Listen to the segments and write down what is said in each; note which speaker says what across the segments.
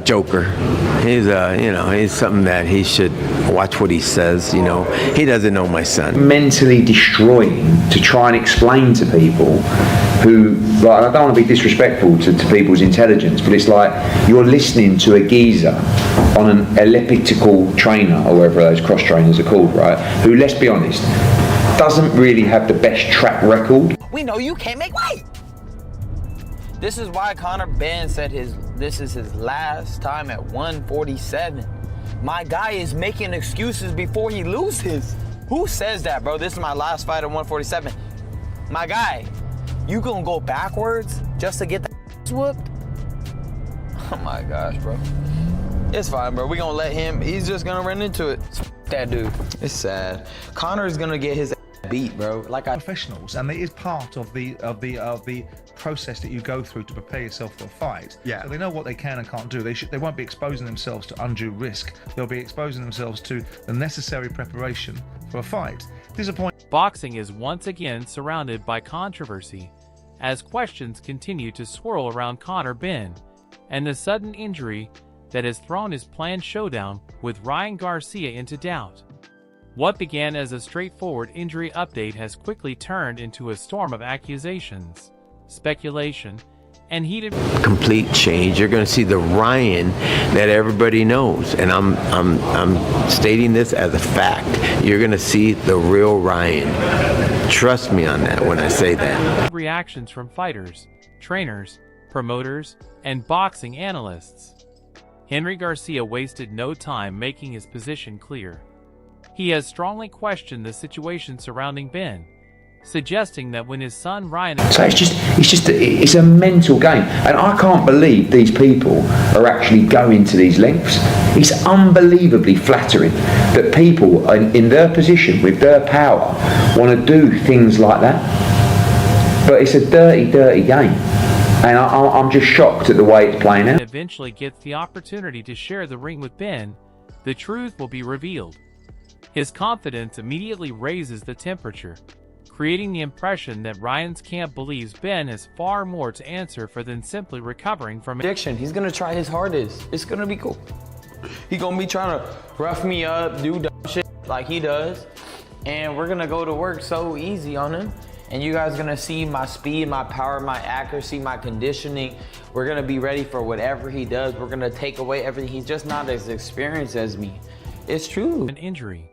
Speaker 1: joker. He's something that he should watch what he says. He doesn't know my son.
Speaker 2: Mentally destroying to try and explain to people who, like, I don't want to be disrespectful to people's intelligence, but it's like you're listening to a geezer on an elliptical trainer, or whatever those cross trainers are called, right? Who, let's be honest, doesn't really have the best track record.
Speaker 3: We know you can't make weight. This is why Conor Benn said this is his last time at 147. My guy is making excuses before he loses. Who says that, bro? This is my last fight at 147. My guy, you gonna go backwards just to get that whooped? Oh my gosh, bro. It's fine, bro. We gonna let him. He's just gonna run into it. That dude. It's sad. Conor's gonna get his beat, bro.
Speaker 4: Professionals, and it is part of the process that you go through to prepare yourself for a fight.
Speaker 5: Yeah.
Speaker 4: So they know what they can and can't do. They won't be exposing themselves to undue risk. They'll be exposing themselves to the necessary preparation for a fight.
Speaker 6: Boxing is once again surrounded by controversy as questions continue to swirl around Conor Benn and the sudden injury that has thrown his planned showdown with Ryan Garcia into doubt. What began as a straightforward injury update has quickly turned into a storm of accusations, speculation, and heated
Speaker 1: Complete change. You're going to see the Ryan that everybody knows, and I'm stating this as a fact. You're going to see the real Ryan. Trust me on that when I say that.
Speaker 6: reactions from fighters, trainers, promoters, and boxing analysts. Henry Garcia wasted no time making his position clear. He has strongly questioned the situation surrounding Benn, suggesting that when his son Ryan...
Speaker 2: So it's a mental game, and I can't believe these people are actually going to these lengths. It's unbelievably flattering that people in their position, with their power, want to do things like that. But it's a dirty, dirty game, and I'm just shocked at the way it's playing out.
Speaker 6: Eventually gets the opportunity to share the ring with Benn, the truth will be revealed. His confidence immediately raises the temperature, creating the impression that Ryan's camp believes Benn has far more to answer for than simply recovering from
Speaker 3: addiction. He's gonna try his hardest. It's gonna be cool. He gonna be trying to rough me up, do dumb shit like he does, and we're gonna go to work so easy on him. And you guys gonna see my speed, my power, my accuracy, my conditioning. We're gonna be ready for whatever he does. We're gonna take away everything. He's just not as experienced as me. It's true.
Speaker 6: An injury.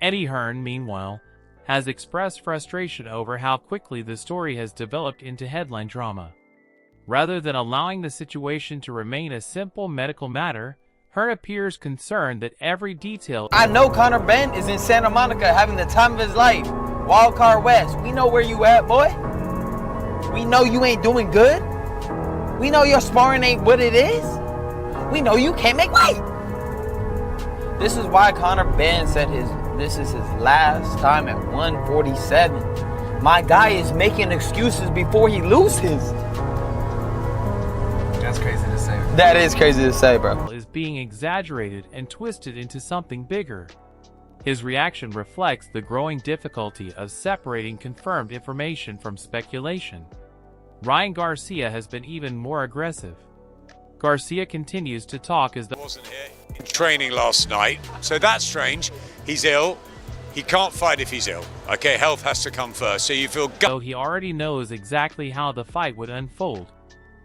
Speaker 6: Eddie Hearn, meanwhile, has expressed frustration over how quickly the story has developed into headline drama. Rather than allowing the situation to remain a simple medical matter, Hearn appears concerned that every detail...
Speaker 3: I know Conor Benn is in Santa Monica having the time of his life. Wildcard West. We know where you at, boy. We know you ain't doing good. We know your sparring ain't what it is. We know you can't make weight. This is why Conor Benn said this is his last time at 147. My guy is making excuses before he loses.
Speaker 5: That's crazy to say.
Speaker 3: That is crazy to say, bro.
Speaker 6: ...is being exaggerated and twisted into something bigger. His reaction reflects the growing difficulty of separating confirmed information from speculation. Ryan Garcia has been even more aggressive. Garcia continues to talk as though...
Speaker 7: ...wasn't here in training last night, so that's strange. He's ill. He can't fight if he's ill. Okay, health has to come first, so you feel...
Speaker 6: ...though he already knows exactly how the fight would unfold,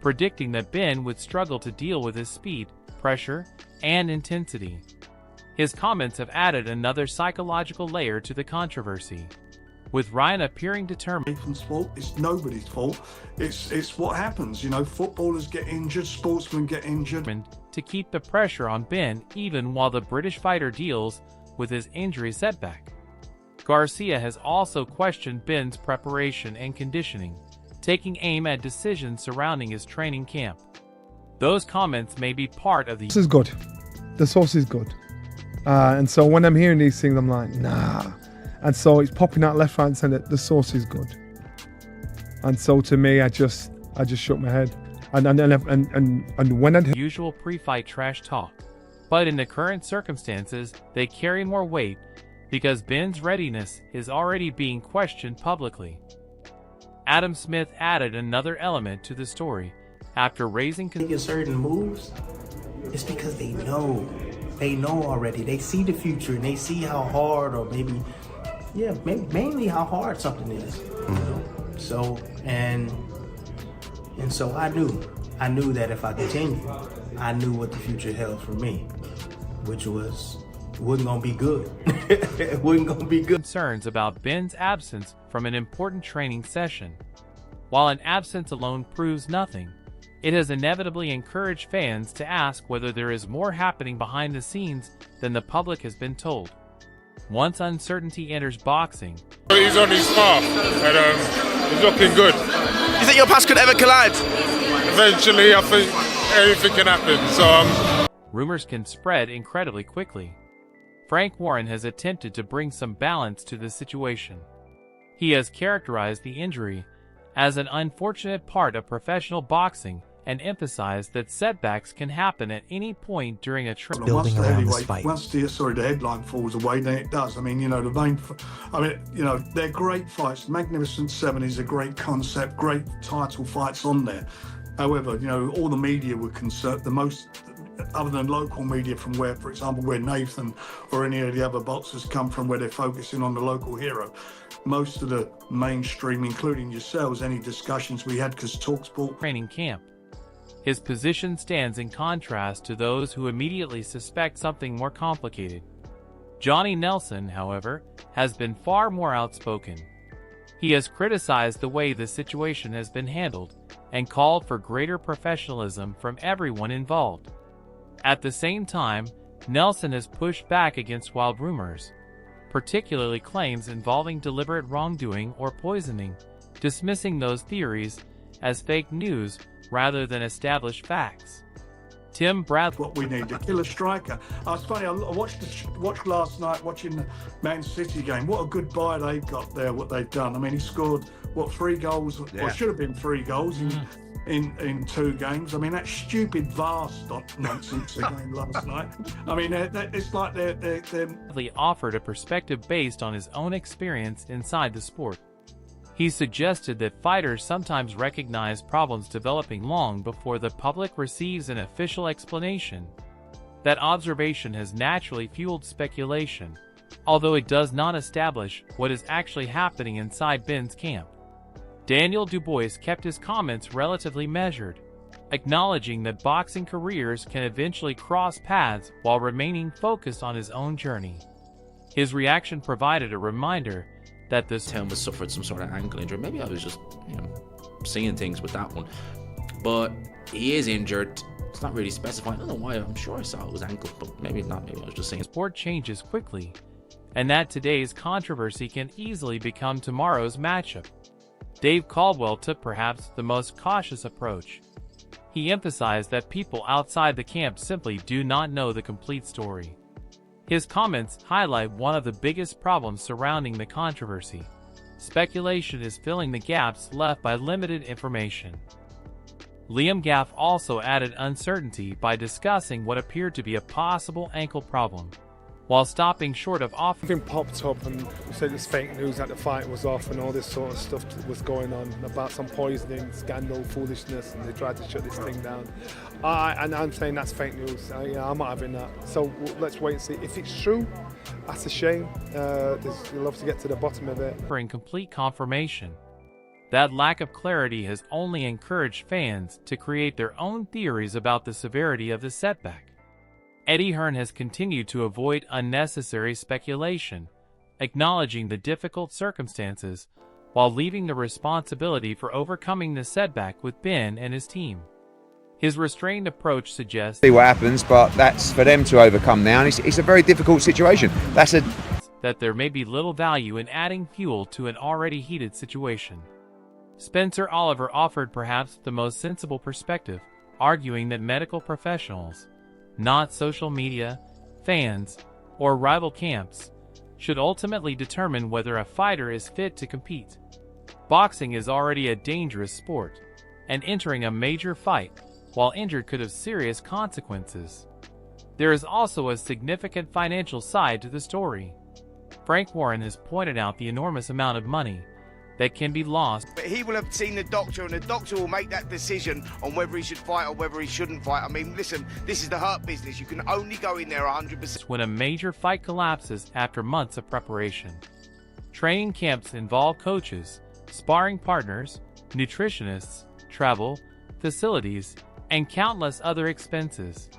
Speaker 6: predicting that Benn would struggle to deal with his speed, pressure, and intensity. His comments have added another psychological layer to the controversy, with Ryan appearing determined...
Speaker 8: Nathan's fault. It's nobody's fault. It's what happens. Footballers get injured, sportsmen get injured.
Speaker 6: ...to keep the pressure on Benn even while the British fighter deals with his injury setback. Garcia has also questioned Benn's preparation and conditioning, taking aim at decisions surrounding his training camp. Those comments may be part of the...
Speaker 9: This is good. The sauce is good. And so when I'm hearing these things, I'm like, nah. And so it's popping out left, right, and centre. The sauce is good. And so to me, I just shook my head. And when I...
Speaker 6: Usual pre-fight trash talk. But in the current circumstances, they carry more weight because Benn's readiness is already being questioned publicly. Adam Smith added another element to the story after raising...
Speaker 10: Certain moves
Speaker 5: It's because they know. They know already. They see the future and they see how hard, or maybe, yeah, mainly how hard something is. You know? So, and so I knew that if I continued, I knew what the future held for me, which wasn't gonna be good. It wasn't gonna be good.
Speaker 6: Concerns about Benn's absence from an important training session. While an absence alone proves nothing, it has inevitably encouraged fans to ask whether there is more happening behind the scenes than the public has been told. Once uncertainty enters boxing,
Speaker 10: he's on his path and he's looking good.
Speaker 11: You think your paths could ever collide?
Speaker 10: Eventually, I think anything can happen. So
Speaker 6: rumors can spread incredibly quickly. Frank Warren has attempted to bring some balance to the situation. He has characterized the injury as an unfortunate part of professional boxing and emphasized that setbacks can happen at any point during a trip.
Speaker 8: Building around this fight. Once the headline falls away, then it does. I mean, you know, they're great fights. Magnificent Seven is a great concept, great title fights on there. However, you know, all the media were concerned, the most, other than local media from where, for example, where Nathan or any of the other boxers come from, where they're focusing on the local hero. Most of the mainstream, including yourselves, any discussions we had, because TalkSport
Speaker 6: training camp. His position stands in contrast to those who immediately suspect something more complicated. Johnny Nelson, however, has been far more outspoken. He has criticized the way the situation has been handled and called for greater professionalism from everyone involved. At the same time, Nelson has pushed back against wild rumors, particularly claims involving deliberate wrongdoing or poisoning, dismissing those theories as fake news rather than established facts. Tim Bradley.
Speaker 8: What we need to kill a striker. It's funny, I watched last night watching the Man City game. What a good buy they've got there, what they've done. I mean, he scored, 3 goals? Yeah. Well, should have been 3 goals in 2 games. I mean, that stupid VAR nonsense again last night. I mean, it's like they're
Speaker 6: Bradley offered a perspective based on his own experience inside the sport. He suggested that fighters sometimes recognize problems developing long before the public receives an official explanation. That observation has naturally fueled speculation, although it does not establish what is actually happening inside Benn's camp. Daniel Dubois kept his comments relatively measured, acknowledging that boxing careers can eventually cross paths while remaining focused on his own journey. His reaction provided a reminder that this
Speaker 12: Helm has suffered some sort of ankle injury. Maybe I was just, seeing things with that one. But he is injured. It's not really specified. I don't know why. I'm sure I saw it was ankle, but maybe not. Maybe I was just saying.
Speaker 6: Sport changes quickly, and that today's controversy can easily become tomorrow's matchup. Dave Caldwell took perhaps the most cautious approach. He emphasized that people outside the camp simply do not know the complete story. His comments highlight one of the biggest problems surrounding the controversy. Speculation is filling the gaps left by limited information. Liam Gaff also added uncertainty by discussing what appeared to be a possible ankle problem, while stopping short of
Speaker 9: Something popped up and said it's fake news that the fight was off and all this sort of stuff was going on about some poisoning, scandal, foolishness, and they tried to shut this thing down. And I'm saying that's fake news. I'm not having that. So let's wait and see. If it's true, that's a shame. You'll have to get to the bottom of it.
Speaker 6: For incomplete confirmation, that lack of clarity has only encouraged fans to create their own theories about the severity of the setback. Eddie Hearn has continued to avoid unnecessary speculation, acknowledging the difficult circumstances while leaving the responsibility for overcoming the setback with Ben and his team. His restrained approach suggests
Speaker 2: See what happens, but that's for them to overcome now, and it's a very difficult situation.
Speaker 6: That there may be little value in adding fuel to an already heated situation. Spencer Oliver offered perhaps the most sensible perspective, arguing that medical professionals, not social media, fans, or rival camps, should ultimately determine whether a fighter is fit to compete. Boxing is already a dangerous sport, and entering a major fight while injured could have serious consequences. There is also a significant financial side to the story. Frank Warren has pointed out the enormous amount of money that can be lost.
Speaker 11: But he will have seen the doctor, and the doctor will make that decision on whether he should fight or whether he shouldn't fight. I mean, listen, this is the hurt business. You can only go in there 100%.
Speaker 6: When a major fight collapses after months of preparation. Training camps involve coaches, sparring partners, nutritionists, travel, facilities, and countless other expenses.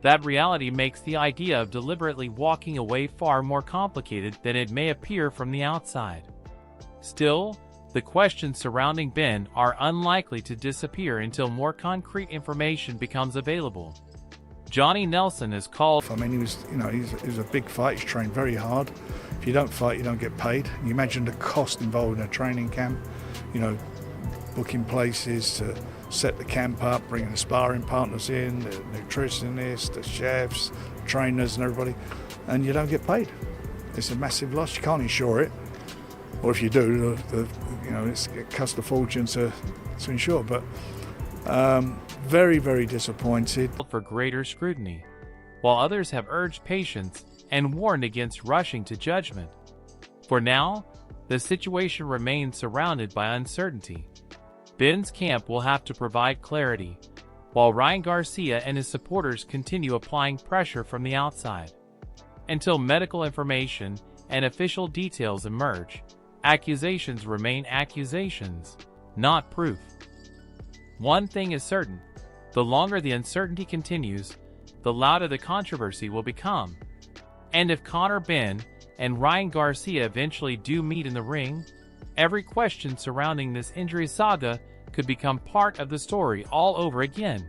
Speaker 6: That reality makes the idea of deliberately walking away far more complicated than it may appear from the outside. Still, the questions surrounding Ben are unlikely to disappear until more concrete information becomes available. Johnny Nelson is called.
Speaker 13: I mean, he was a big fight. He's trained very hard. If you don't fight, you don't get paid. You imagine the cost involved in a training camp. Booking places to set the camp up, bringing the sparring partners in, the nutritionists, the chefs, trainers, and everybody, and you don't get paid. It's a massive loss. You can't insure it, or if you do, it costs a fortune to insure. But very, very disappointed.
Speaker 6: For greater scrutiny, while others have urged patience and warned against rushing to judgment. For now, the situation remains surrounded by uncertainty. Ben's camp will have to provide clarity, while Ryan Garcia and his supporters continue applying pressure from the outside. Until medical information and official details emerge, accusations remain accusations, not proof. One thing is certain: the longer the uncertainty continues, the louder the controversy will become. And if Conor Benn and Ryan Garcia eventually do meet in the ring, every question surrounding this injury saga could become part of the story all over again.